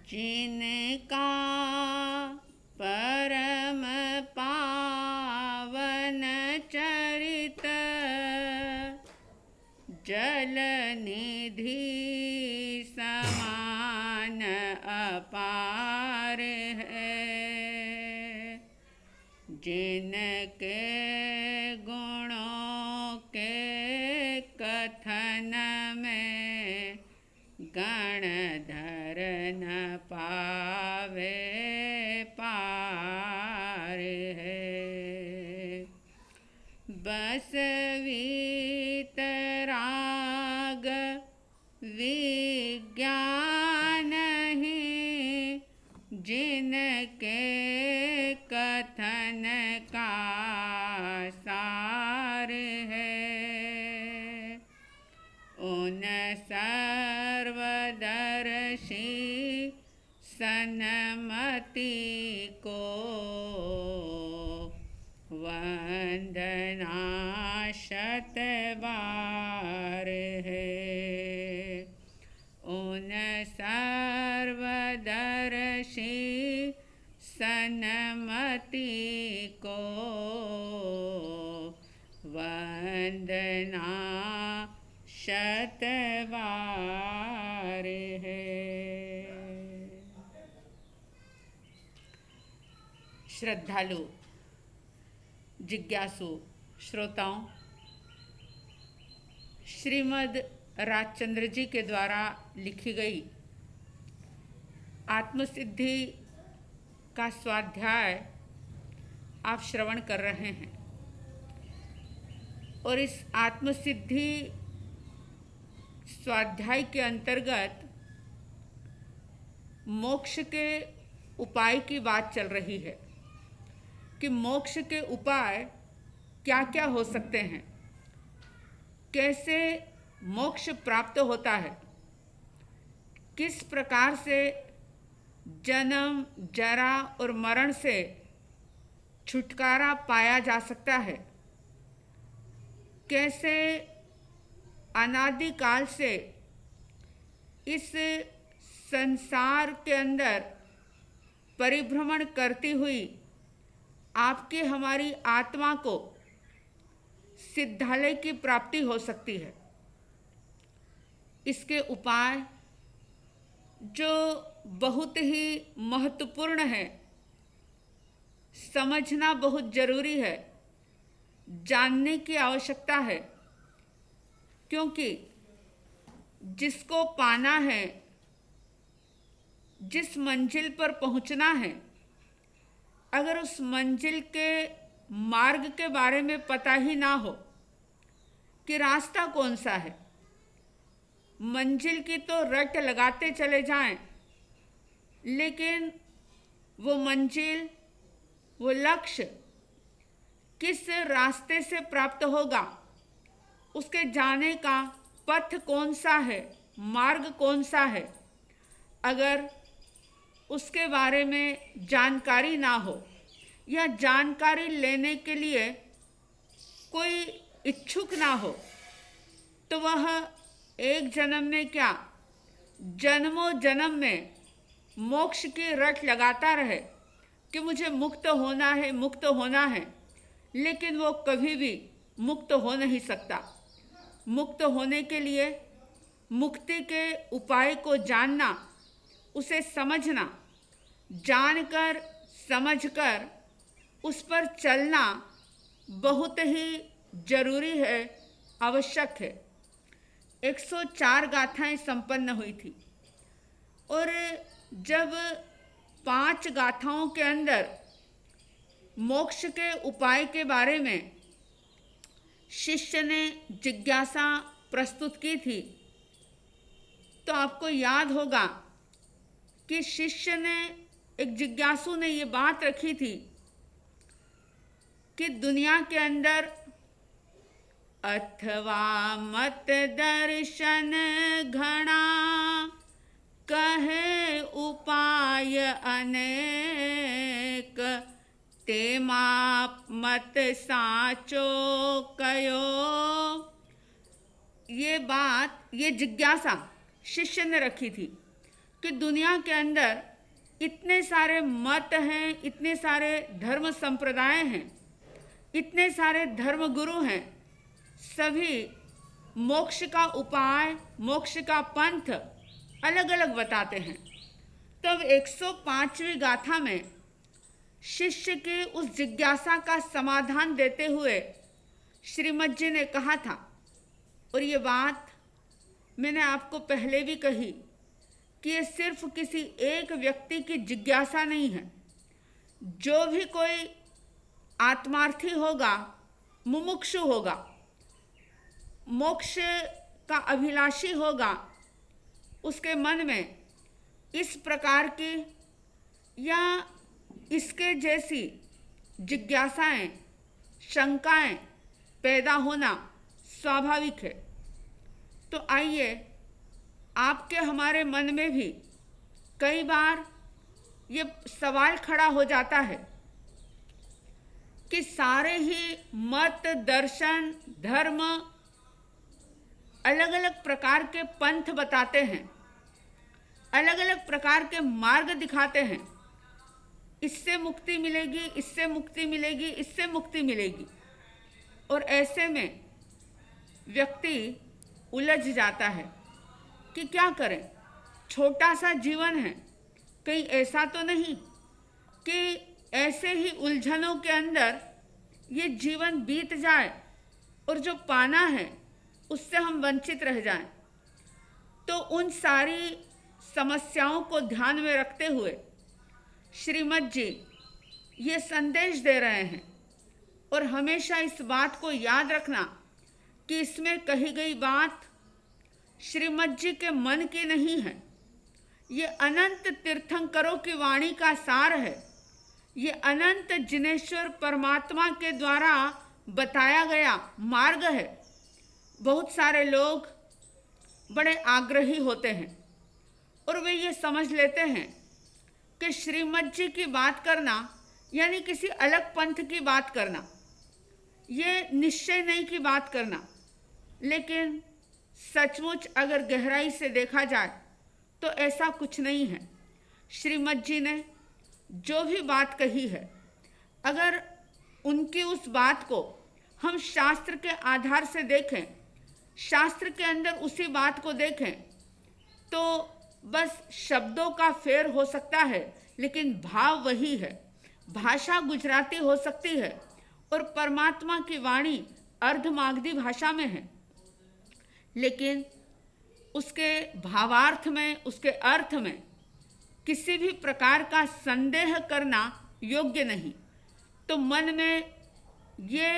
जिनका परम पावन चरित जल निधि समान अपार है। जिनके गुणों के कथन में गणधर न पावे पार है। बस वीतराग विज्ञान ही जिनके कथन का सार है। उन सर्वदर्शी सन्मति को वंदना शतबार है। उन सर्वदर्शी सन्मति को वंदना शतबार है। श्रद्धालु जिज्ञासु श्रोताओं, श्रीमद् राजचंद्र जी के द्वारा लिखी गई आत्मसिद्धि का स्वाध्याय आप श्रवण कर रहे हैं और इस आत्मसिद्धि स्वाध्याय के अंतर्गत मोक्ष के उपाय की बात चल रही है कि मोक्ष के उपाय क्या क्या हो सकते हैं, कैसे मोक्ष प्राप्त होता है, किस प्रकार से जन्म जरा और मरण से छुटकारा पाया जा सकता है, कैसे अनादिकाल से इस संसार के अंदर परिभ्रमण करती हुई आपकी हमारी आत्मा को सिद्धालय की प्राप्ति हो सकती है। इसके उपाय जो बहुत ही महत्वपूर्ण है, समझना बहुत जरूरी है, जानने की आवश्यकता है, क्योंकि जिसको पाना है, जिस मंजिल पर पहुंचना है, अगर उस मंजिल के मार्ग के बारे में पता ही ना हो कि रास्ता कौन सा है, मंजिल की तो रट लगाते चले जाएं, लेकिन वो मंजिल, वो लक्ष्य किस रास्ते से प्राप्त होगा, उसके जाने का पथ कौन सा है, मार्ग कौन सा है, अगर उसके बारे में जानकारी ना हो या जानकारी लेने के लिए कोई इच्छुक ना हो, तो वह एक जन्म में क्या जन्मों जन्म में मोक्ष की रट लगाता रहे कि मुझे मुक्त होना है, मुक्त होना है, लेकिन वो कभी भी मुक्त हो नहीं सकता। मुक्त होने के लिए मुक्ति के उपाय को जानना, उसे समझना, जानकर समझकर उस पर चलना बहुत ही जरूरी है, आवश्यक है। 104 गाथाएं संपन्न हुई थी और जब 5 गाथाओं के अंदर मोक्ष के उपाय के बारे में शिष्य ने जिज्ञासा प्रस्तुत की थी, तो आपको याद होगा कि शिष्य ने, एक जिज्ञासु ने ये बात रखी थी कि दुनिया के अंदर अथवा मत दर्शन घना कहे उपाय अनेक ते माप मत साचो कयो। ये बात, ये जिज्ञासा शिष्य ने रखी थी कि दुनिया के अंदर इतने सारे मत हैं, इतने सारे धर्म संप्रदाय हैं, इतने सारे धर्म गुरु हैं, सभी मोक्ष का उपाय, मोक्ष का पंथ अलग अलग बताते हैं। तब 105वीं गाथा में शिष्य की उस जिज्ञासा का समाधान देते हुए श्रीमद् जी ने कहा था, और ये बात मैंने आपको पहले भी कही, कि ये सिर्फ किसी एक व्यक्ति की जिज्ञासा नहीं है। जो भी कोई आत्मार्थी होगा, मुमुक्षु होगा, मोक्ष का अभिलाषी होगा, उसके मन में इस प्रकार की या इसके जैसी जिज्ञासाएं, शंकाएं पैदा होना स्वाभाविक है। तो आइए, आपके हमारे मन में भी कई बार ये सवाल खड़ा हो जाता है कि सारे ही मत, दर्शन, धर्म अलग अलग प्रकार के पंथ बताते हैं, अलग अलग प्रकार के मार्ग दिखाते हैं। इससे मुक्ति मिलेगी, इससे मुक्ति मिलेगी, इससे मुक्ति मिलेगी। और ऐसे में व्यक्ति उलझ जाता है कि क्या करें, छोटा सा जीवन है, कहीं ऐसा तो नहीं कि ऐसे ही उलझनों के अंदर ये जीवन बीत जाए और जो पाना है उससे हम वंचित रह जाएं। तो उन सारी समस्याओं को ध्यान में रखते हुए श्रीमद् जी ये संदेश दे रहे हैं। और हमेशा इस बात को याद रखना कि इसमें कही गई बात श्रीमद् जी के मन की नहीं है, ये अनंत तीर्थंकरों की वाणी का सार है, ये अनंत जिनेश्वर परमात्मा के द्वारा बताया गया मार्ग है। बहुत सारे लोग बड़े आग्रही होते हैं और वे ये समझ लेते हैं कि श्रीमद् जी की बात करना यानी किसी अलग पंथ की बात करना, ये निश्चय नहीं की बात करना। लेकिन सचमुच अगर गहराई से देखा जाए तो ऐसा कुछ नहीं है। श्रीमद् जी ने जो भी बात कही है, अगर उनकी उस बात को हम शास्त्र के आधार से देखें, शास्त्र के अंदर उसी बात को देखें, तो बस शब्दों का फेर हो सकता है, लेकिन भाव वही है। भाषा गुजराती हो सकती है और परमात्मा की वाणी अर्धमागधी भाषा में है, लेकिन उसके भावार्थ में, उसके अर्थ में किसी भी प्रकार का संदेह करना योग्य नहीं। तो मन में ये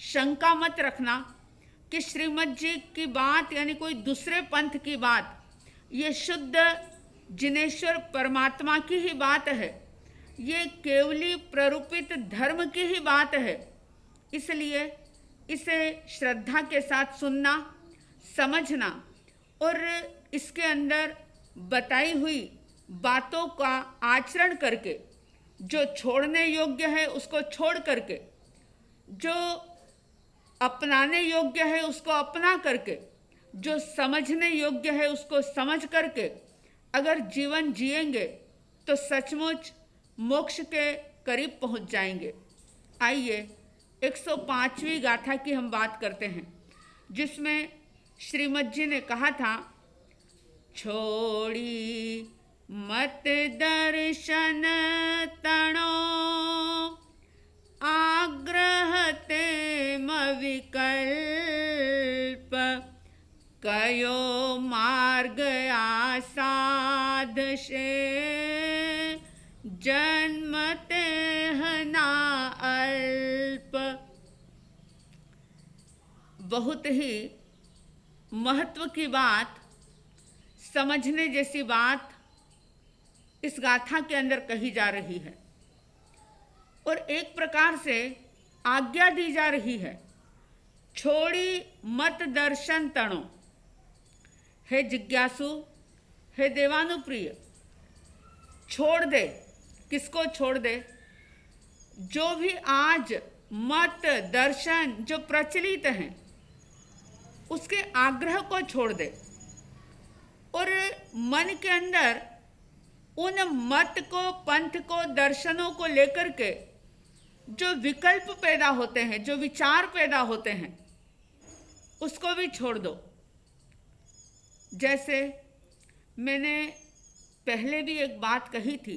शंका मत रखना कि श्रीमद् जी की बात यानी कोई दूसरे पंथ की बात, ये शुद्ध जिनेश्वर परमात्मा की ही बात है, ये केवली प्ररूपित धर्म की ही बात है। इसलिए इसे श्रद्धा के साथ सुनना, समझना और इसके अंदर बताई हुई बातों का आचरण करके, जो छोड़ने योग्य है उसको छोड़ करके, जो अपनाने योग्य है उसको अपना करके, जो समझने योग्य है उसको समझ करके अगर जीवन जिएंगे तो सचमुच मोक्ष के करीब पहुंच जाएंगे। आइए 105वीं गाथा की हम बात करते हैं, जिसमें श्रीमद् जी ने कहा था, छोड़ी मत दर्शन तणो आग्रहते मविकल्प कयो मार्ग आसाद से जन्मते हना अल्प। बहुत ही महत्व की बात, समझने जैसी बात इस गाथा के अंदर कही जा रही है और एक प्रकार से आज्ञा दी जा रही है, छोड़ी मत दर्शन तणो। हे जिज्ञासु, हे देवानुप्रिय, छोड़ दे। किसको छोड़ दे? जो भी आज मत दर्शन जो प्रचलित हैं उसके आग्रह को छोड़ दे और मन के अंदर उन मत को, पंथ को, दर्शनों को लेकर के जो विकल्प पैदा होते हैं, जो विचार पैदा होते हैं, उसको भी छोड़ दो। जैसे मैंने पहले भी एक बात कही थी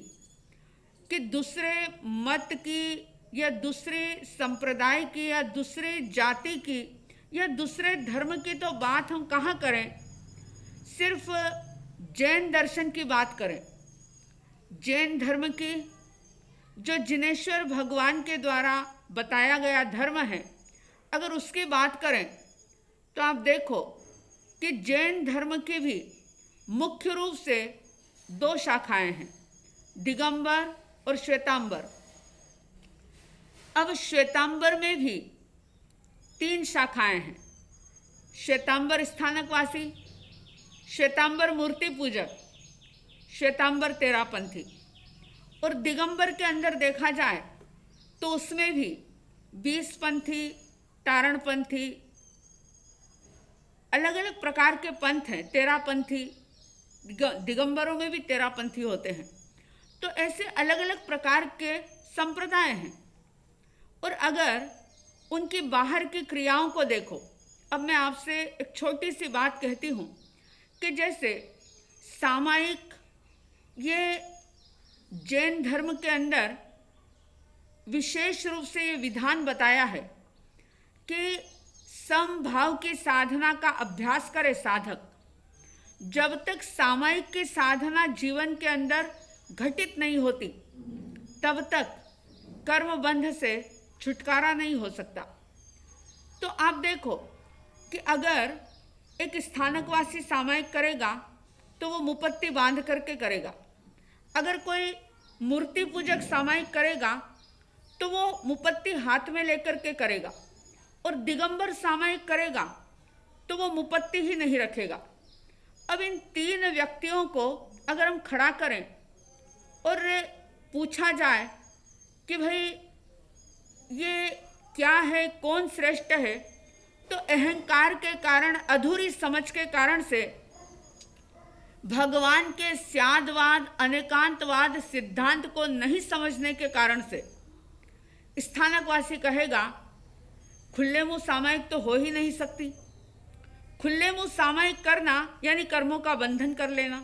कि दूसरे मत की या दूसरे संप्रदाय की या दूसरी जाति की या दूसरे धर्म की तो बात हम कहाँ करें, सिर्फ जैन दर्शन की बात करें। जैन धर्म की, जो जिनेश्वर भगवान के द्वारा बताया गया धर्म है, अगर उसकी बात करें तो आप देखो कि जैन धर्म की भी मुख्य रूप से 2 शाखाएं हैं, दिगंबर और श्वेतांबर। अब श्वेतांबर में भी 3 शाखाएं हैं, श्वेतांबर स्थानकवासी, श्वेतांबर मूर्ति पूजक, श्वेतांबर तेरापंथी। और दिगंबर के अंदर देखा जाए तो उसमें भी 20पंथी, तारणपंथी, अलग अलग प्रकार के पंथ हैं। तेरापंथी, दिगंबरों में भी तेरापंथी होते हैं। तो ऐसे अलग अलग प्रकार के संप्रदाय हैं। और अगर उनकी बाहर की क्रियाओं को देखो, अब मैं आपसे एक छोटी सी बात कहती हूँ कि जैसे सामायिक, ये जैन धर्म के अंदर विशेष रूप से ये विधान बताया है कि समभाव की साधना का अभ्यास करे साधक। जब तक सामायिक की साधना जीवन के अंदर घटित नहीं होती, तब तक कर्म बंध से छुटकारा नहीं हो सकता। तो आप देखो कि अगर एक स्थानकवासी सामायिक करेगा तो वो मुपत्ति बांध करके करेगा। अगर कोई मूर्ति पूजक सामायिक करेगा तो वो मुपत्ति हाथ में लेकर के करेगा। और दिगंबर सामायिक करेगा तो वो मुपत्ति ही नहीं रखेगा। अब इन 3 व्यक्तियों को अगर हम खड़ा करें और पूछा जाए कि भाई ये क्या है, कौन श्रेष्ठ है, तो अहंकार के कारण, अधूरी समझ के कारण से, भगवान के स्यादवाद, अनेकांतवाद सिद्धांत को नहीं समझने के कारण से स्थानकवासी कहेगा खुले मुंह सामायिक तो हो ही नहीं सकती। खुले मुंह सामायिक करना यानी कर्मों का बंधन कर लेना।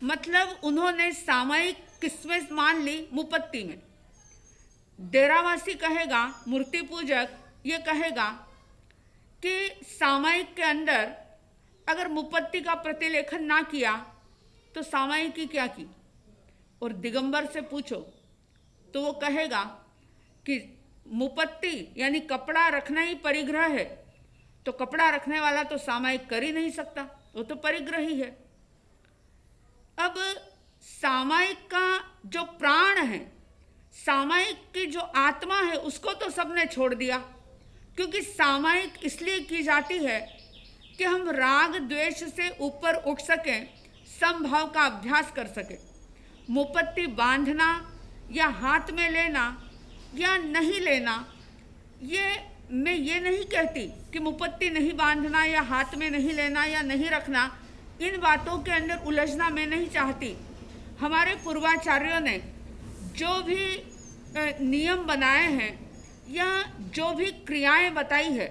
मतलब उन्होंने सामायिक किसमें मान ली? मुपत्ति में। डेरावासी कहेगा, मूर्ति पूजक ये कहेगा कि सामायिक के अंदर अगर मुपत्ति का प्रतिलेखन ना किया तो सामायिक की क्या की। और दिगंबर से पूछो तो वो कहेगा कि मुपत्ति यानी कपड़ा रखना ही परिग्रह है, तो कपड़ा रखने वाला तो सामायिक कर ही नहीं सकता, वो तो परिग्रह ही है। अब सामायिक का जो प्राण है, सामायिक की जो आत्मा है, उसको तो सबने छोड़ दिया। क्योंकि सामायिक इसलिए की जाती है कि हम राग द्वेष से ऊपर उठ सकें, समभाव का अभ्यास कर सकें। मुपत्ति बांधना या हाथ में लेना या नहीं लेना, ये मैं ये नहीं कहती कि मुपत्ति नहीं बांधना या हाथ में नहीं लेना या नहीं रखना, इन बातों के अंदर उलझना मैं नहीं चाहती। हमारे पूर्वाचार्यों ने जो भी नियम बनाए हैं या जो भी क्रियाएं बताई है,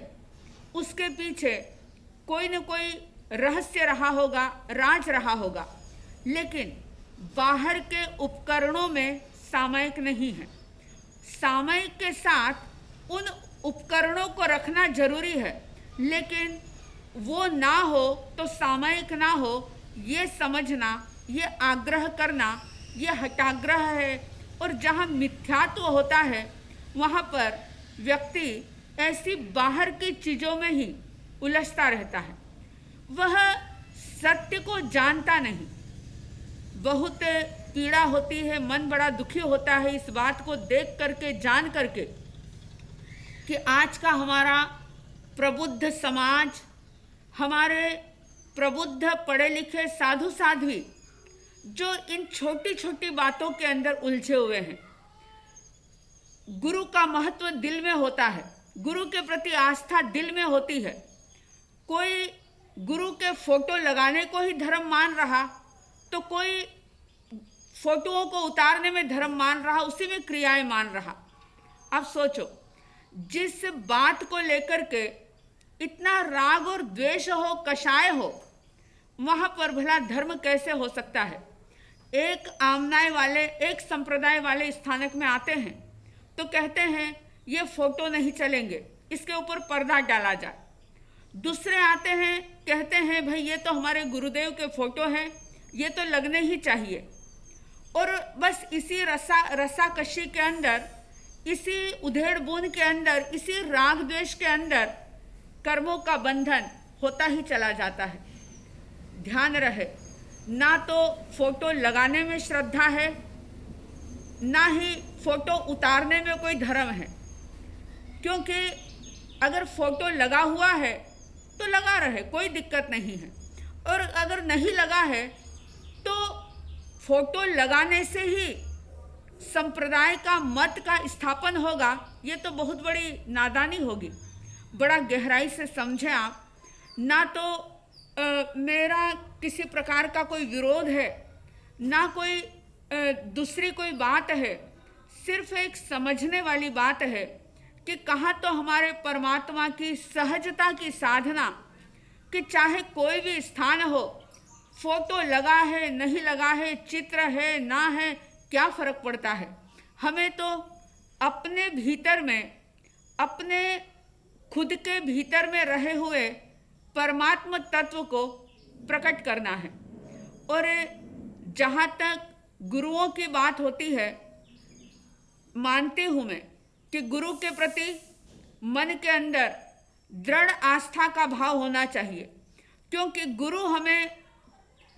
उसके पीछे कोई न कोई रहस्य रहा होगा, राज रहा होगा। लेकिन बाहर के उपकरणों में सामायिक नहीं है। सामायिक के साथ उन उपकरणों को रखना जरूरी है, लेकिन वो ना हो तो सामायिक ना हो, ये समझना, ये आग्रह करना, ये हठाग्रह है। और जहाँ मिथ्यात्व होता है वहाँ पर व्यक्ति ऐसी बाहर की चीज़ों में ही उलझता रहता है, वह सत्य को जानता नहीं। बहुत पीड़ा होती है, मन बड़ा दुखी होता है इस बात को देख करके, जान करके कि आज का हमारा प्रबुद्ध समाज, हमारे प्रबुद्ध पढ़े लिखे साधु साध्वी जो इन छोटी छोटी बातों के अंदर उलझे हुए हैं। गुरु का महत्व दिल में होता है, गुरु के प्रति आस्था दिल में होती है। कोई गुरु के फोटो लगाने को ही धर्म मान रहा, तो कोई फोटोओं को उतारने में धर्म मान रहा, उसी में क्रियाएं मान रहा। अब सोचो, जिस बात को लेकर के इतना राग और द्वेष हो, कषाय हो, वहां पर भला धर्म कैसे हो सकता है? एक आमनाय वाले, एक संप्रदाय वाले स्थानक में आते हैं तो कहते हैं ये फोटो नहीं चलेंगे, इसके ऊपर पर्दा डाला जाए। दूसरे आते हैं, कहते हैं भाई ये तो हमारे गुरुदेव के फोटो हैं, ये तो लगने ही चाहिए। और बस इसी रसाकशी के अंदर, इसी उधेड़ बुन के अंदर, इसी राग द्वेष के अंदर कर्मों का बंधन होता ही चला जाता है। ध्यान रहे, ना तो फोटो लगाने में श्रद्धा है, ना ही फोटो उतारने में कोई धर्म है। क्योंकि अगर फोटो लगा हुआ है तो लगा रहे, कोई दिक्कत नहीं है, और अगर नहीं लगा है तो फोटो लगाने से ही संप्रदाय का, मत का स्थापन होगा, ये तो बहुत बड़ी नादानी होगी। बड़ा गहराई से समझें आप। ना तो मेरा किसी प्रकार का कोई विरोध है, ना कोई दूसरी कोई बात है, सिर्फ एक समझने वाली बात है कि कहाँ तो हमारे परमात्मा की सहजता की साधना, कि चाहे कोई भी स्थान हो, फोटो लगा है नहीं लगा है, चित्र है ना है, क्या फर्क पड़ता है? हमें तो अपने भीतर में, अपने खुद के भीतर में रहे हुए परमात्मा तत्व को प्रकट करना है। और जहाँ तक गुरुओं की बात होती है, मानती हूँ मैं कि गुरु के प्रति मन के अंदर दृढ़ आस्था का भाव होना चाहिए, क्योंकि गुरु हमें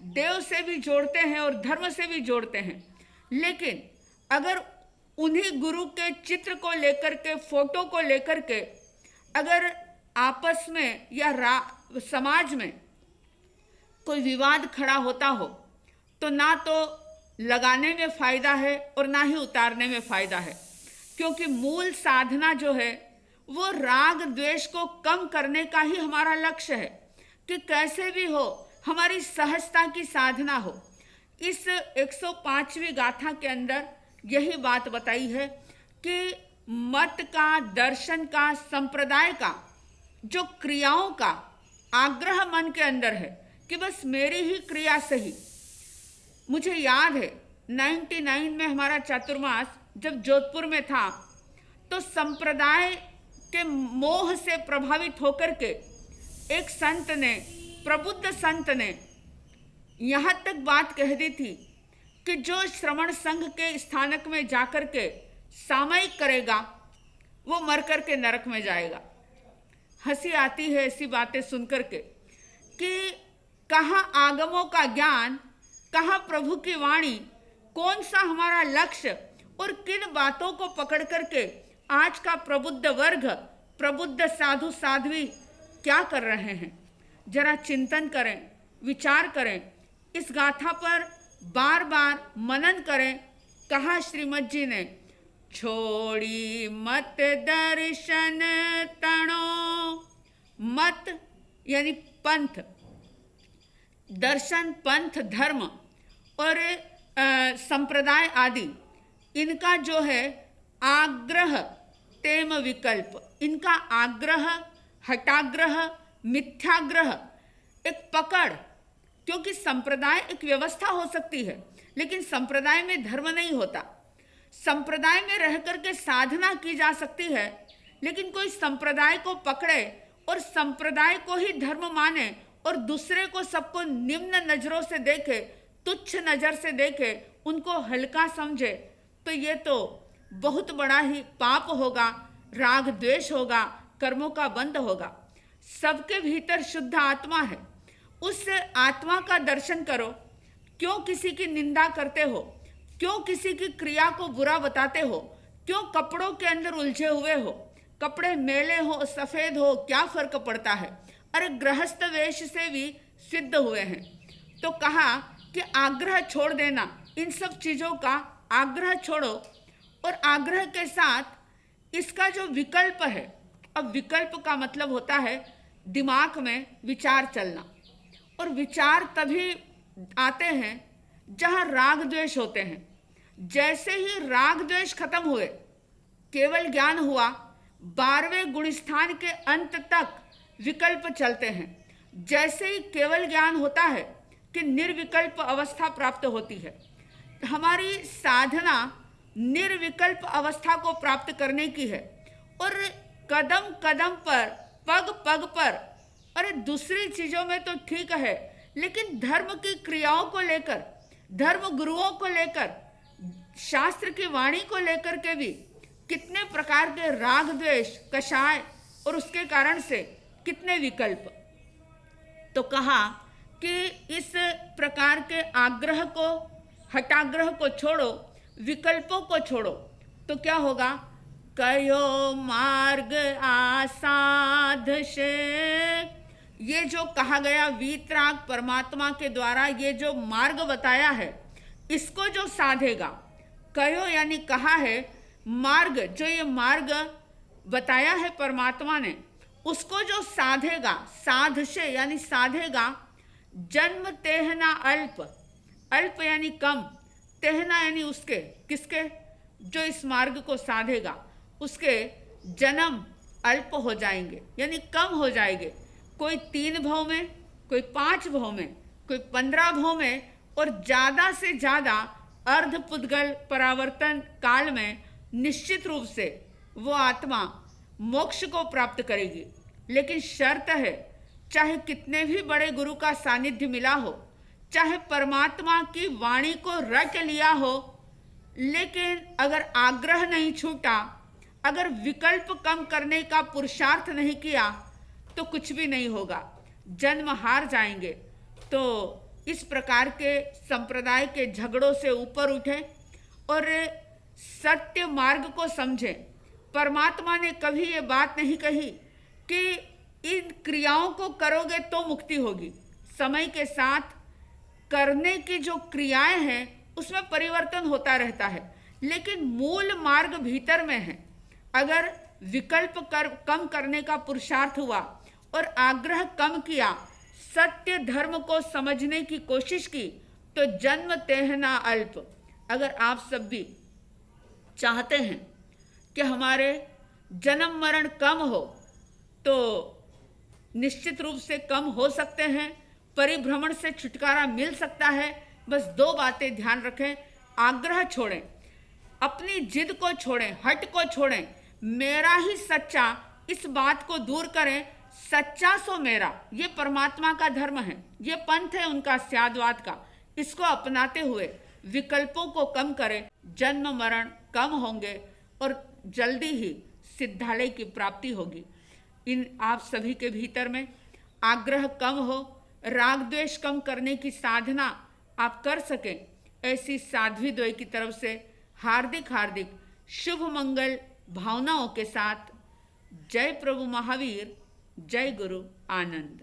देव से भी जोड़ते हैं और धर्म से भी जोड़ते हैं। लेकिन अगर उन्हीं गुरु के चित्र को लेकर के, फोटो को लेकर के अगर आपस में या समाज में कोई विवाद खड़ा होता हो, तो ना तो लगाने में फायदा है और ना ही उतारने में फायदा है। क्योंकि मूल साधना जो है वो राग द्वेष को कम करने का ही हमारा लक्ष्य है, कि कैसे भी हो हमारी सहजता की साधना हो। इस 105वीं गाथा के अंदर यही बात बताई है कि मत का, दर्शन का, संप्रदाय का, जो क्रियाओं का आग्रह मन के अंदर है कि बस मेरी ही क्रिया सही। मुझे याद है 99 में हमारा चातुर्मास जब जोधपुर में था, तो संप्रदाय के मोह से प्रभावित होकर के एक संत ने, प्रबुद्ध संत ने यहाँ तक बात कह दी थी कि जो श्रवण संघ के स्थानक में जाकर के सामयिक करेगा वो मर कर के नरक में जाएगा। हंसी आती है ऐसी बातें सुनकर के कि कहाँ आगमों का ज्ञान, कहाँ प्रभु की वाणी, कौन सा हमारा लक्ष्य, और किन बातों को पकड़ करके आज का प्रबुद्ध वर्ग, प्रबुद्ध साधु साध्वी क्या कर रहे हैं। जरा चिंतन करें, विचार करें, इस गाथा पर बार बार मनन करें। कहा श्रीमद जी ने, छोड़ी मत दर्शन तणो, मत यानी पंथ, दर्शन, पंथ, धर्म और संप्रदाय आदि, इनका जो है आग्रह तेम विकल्प, इनका आग्रह, हटाग्रह, मिथ्याग्रह, एक पकड़। क्योंकि संप्रदाय एक व्यवस्था हो सकती है, लेकिन संप्रदाय में धर्म नहीं होता। संप्रदाय में रह करके साधना की जा सकती है, लेकिन कोई संप्रदाय को पकड़े और संप्रदाय को ही धर्म माने और दूसरे को, सबको निम्न नजरों से देखे, तुच्छ नजर से देखे, उनको हल्का समझे, तो ये तो बहुत बड़ा ही पाप होगा, राग द्वेष होगा, कर्मों का बंध होगा। सबके भीतर शुद्ध आत्मा है, उस आत्मा का दर्शन करो। क्यों किसी की निंदा करते हो? क्यों किसी की क्रिया को बुरा बताते हो? क्यों कपड़ों के अंदर उलझे हुए हो? कपड़े मेले हो, सफेद हो, क्या फर्क पड़ता है? अरे गृहस्थ वेश से भी सिद्ध हुए हैं। तो कहा कि आग्रह छोड़ देना, इन सब चीजों का आग्रह छोड़ो, और आग्रह के साथ इसका जो विकल्प है, अब विकल्प का मतलब होता है दिमाग में विचार चलना, और विचार तभी आते हैं जहाँ राग द्वेष होते हैं। जैसे ही राग द्वेष खत्म हुए, केवल ज्ञान हुआ, 12वें गुणस्थान के अंत तक विकल्प चलते हैं। जैसे ही केवल ज्ञान होता है कि निर्विकल्प अवस्था प्राप्त होती है। हमारी साधना निर्विकल्प अवस्था को प्राप्त करने की है। और कदम कदम पर, पग पग पर, अरे दूसरी चीजों में तो ठीक है, लेकिन धर्म की क्रियाओं को लेकर, धर्म गुरुओं को लेकर, शास्त्र की वाणी को लेकर के भी कितने प्रकार के राग द्वेष, कषाय और उसके कारण से कितने विकल्प। तो कहा कि इस प्रकार के आग्रह को, हटाग्रह को छोड़ो, विकल्पों को छोड़ो, तो क्या होगा? कयो मार्ग आसाध से, ये जो कहा गया वीतराग परमात्मा के द्वारा ये जो मार्ग बताया है, इसको जो साधेगा, कयो यानी कहा है मार्ग, जो ये मार्ग बताया है परमात्मा ने, उसको जो साधेगा, साध से यानी साधेगा, जन्म तेहना अल्प, अल्प यानी कम, तेहना यानी उसके, किसके? जो इस मार्ग को साधेगा, उसके जन्म अल्प हो जाएंगे, यानी कम हो जाएंगे। कोई 3 भव में, कोई 5 भव में, कोई 15 भव में, और ज़्यादा से ज़्यादा अर्ध पुद्गल परावर्तन काल में निश्चित रूप से वो आत्मा मोक्ष को प्राप्त करेगी। लेकिन शर्त है, चाहे कितने भी बड़े गुरु का सानिध्य मिला हो, चाहे परमात्मा की वाणी को रट लिया हो, लेकिन अगर आग्रह नहीं छूटा, अगर विकल्प कम करने का पुरुषार्थ नहीं किया, तो कुछ भी नहीं होगा, जन्म हार जाएंगे। तो इस प्रकार के संप्रदाय के झगड़ों से ऊपर उठे और सत्य मार्ग को समझे। परमात्मा ने कभी ये बात नहीं कही कि इन क्रियाओं को करोगे तो मुक्ति होगी। समय के साथ करने की जो क्रियाएं हैं उसमें परिवर्तन होता रहता है, लेकिन मूल मार्ग भीतर में है। अगर विकल्प कम करने का पुरुषार्थ हुआ और आग्रह कम किया, सत्य धर्म को समझने की कोशिश की, तो जन्म तेहना अल्प। अगर आप सब भी चाहते हैं कि हमारे जन्म मरण कम हो, तो निश्चित रूप से कम हो सकते हैं, परिभ्रमण से छुटकारा मिल सकता है। बस 2 बातें ध्यान रखें, आग्रह छोड़ें, अपनी जिद को छोड़ें, हट को छोड़ें, मेरा ही सच्चा, इस बात को दूर करें, सच्चा सो मेरा, ये परमात्मा का धर्म है, ये पंथ है उनका स्यादवाद का। इसको अपनाते हुए विकल्पों को कम करें, जन्म मरण कम होंगे और जल्दी ही सिद्धालय की प्राप्ति होगी। इन आप सभी के भीतर में आग्रह कम हो, राग द्वेष कम करने की साधना आप कर सकें, ऐसी साध्वी द्वय की तरफ से हार्दिक हार्दिक शुभ मंगल भावनाओं के साथ जय प्रभु महावीर, जय गुरु आनंद।